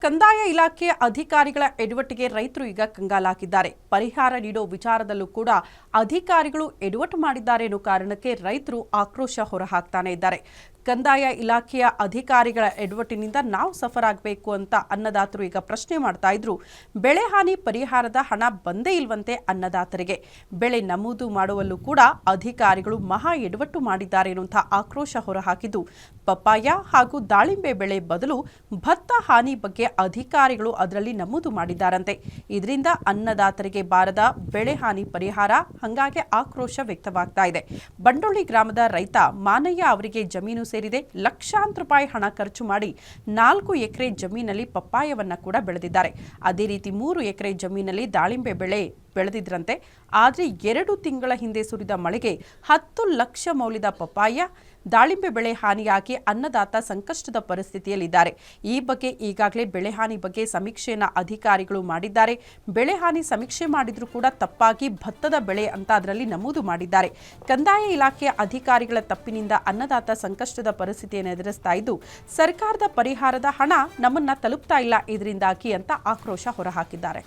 ಕಂದಾಯ ಇಲಾಖೆಯ ಅಧಿಕಾರಿಗಳ ಎಡವಟ್ಟಿಗೆ ರೈತರು ಈಗ ಕಂಗಾಲಾಗಿದ್ದಾರೆ. ಪರಿಹಾರ ನೀಡೋ ವಿಚಾರದಲ್ಲೂ ಕೂಡ ಅಧಿಕಾರಿಗಳು ಎಡವಟ್ಟು ಮಾಡಿದ್ದಾರೆ ಅನ್ನೋ ಕಾರಣಕ್ಕೆ ರೈತರು ಆಕ್ರೋಶ ಹೊರಹಾಕ್ತಾನೆ ಇದ್ದಾರೆ. ಕಂದಾಯ ಇಲಾಖೆಯ ಅಧಿಕಾರಿಗಳ ಎಡವಟ್ಟಿನಿಂದ ನಾವು ಸಫರ್ ಆಗಬೇಕು ಅಂತ ಅನ್ನದಾತರು ಈಗ ಪ್ರಶ್ನೆ ಮಾಡ್ತಾ ಇದ್ರು. ಬೆಳೆ ಹಾನಿ ಪರಿಹಾರದ ಹಣ ಬಂದೇ ಇಲ್ವಂತೆ ಅನ್ನದಾತರಿಗೆ. ಬೆಳೆ ನಮೂದು ಮಾಡುವಲ್ಲೂ ಕೂಡ ಅಧಿಕಾರಿಗಳು ಮಹಾ ಎಡವಟ್ಟು ಮಾಡಿದ್ದಾರೆ ಎನ್ನುವಂಥ ಆಕ್ರೋಶ ಹೊರಹಾಕಿದ್ದು, ಪಪ್ಪಾಯ ಹಾಗೂ ದಾಳಿಂಬೆ ಬೆಳೆ ಬದಲು ಭತ್ತ ಹಾನಿ ಬಗ್ಗೆ ಅಧಿಕಾರಿಗಳು ಅದರಲ್ಲಿ ನಮೂದು ಮಾಡಿದ್ದಾರಂತೆ. ಇದರಿಂದ ಅನ್ನದಾತರಿಗೆ ಬಾರದ ಬೆಳೆ ಹಾನಿ ಪರಿಹಾರ, ಹಂಗಾಗಿ ಆಕ್ರೋಶ ವ್ಯಕ್ತವಾಗ್ತಾ ಇದೆ. ಬಂಡೋಳಿ ಗ್ರಾಮದ ರೈತ ಮಾನಯ್ಯ ಅವರಿಗೆ ಜಮೀನು ಸೇರಿದೆ. ಲಕ್ಷಾಂತರ ರೂಪಾಯಿ ಹಣ ಖರ್ಚು ಮಾಡಿ 4 ಎಕರೆ ಜಮೀನಲ್ಲಿ ಪಪ್ಪಾಯವನ್ನ ಕೂಡ ಬೆಳೆದಿದ್ದಾರೆ. ಅದೇ ರೀತಿ 3 ಎಕರೆ ಜಮೀನಲ್ಲಿ ದಾಳಿಂಬೆ ಬೆಳೆ ಬೆಳೆದಿದ್ರಂತೆ. ಆದರೆ 2 ತಿಂಗಳ ಹಿಂದೆ ಸುರಿದ ಮಳೆಗೆ 10 ಲಕ್ಷ ಮೌಲ್ಯದ ಪಪ್ಪಾಯ, ದಾಳಿಂಬೆ ಬೆಳೆ ಹಾನಿಯಾಗಿ ಅನ್ನದಾತ ಸಂಕಷ್ಟದ ಪರಿಸ್ಥಿತಿಯಲ್ಲಿದ್ದಾರೆ. ಈ ಬಗ್ಗೆ ಈಗಾಗಲೇ ಬೆಳೆ ಹಾನಿ ಬಗ್ಗೆ ಸಮೀಕ್ಷೆಯನ್ನ ಅಧಿಕಾರಿಗಳು ಮಾಡಿದ್ದಾರೆ. ಬೆಳೆ ಹಾನಿ ಸಮೀಕ್ಷೆ ಮಾಡಿದ್ರೂ ಕೂಡ ತಪ್ಪಾಗಿ ಭತ್ತದ ಬೆಳೆ ಅಂತ ಅದರಲ್ಲಿ ನಮೂದು ಮಾಡಿದ್ದಾರೆ. ಕಂದಾಯ ಇಲಾಖೆಯ ಅಧಿಕಾರಿಗಳ ತಪ್ಪಿನಿಂದ ಅನ್ನದಾತ ಸಂಕಷ್ಟದ ಪರಿಸ್ಥಿತಿಯನ್ನು ಎದುರಿಸ್ತಾ ಇದ್ದು, ಸರ್ಕಾರದ ಪರಿಹಾರದ ಹಣ ನಮ್ಮನ್ನ ತಲುಪ್ತಾ ಇಲ್ಲ ಇದರಿಂದಾಗಿ ಅಂತ ಆಕ್ರೋಶ ಹೊರಹಾಕಿದ್ದಾರೆ.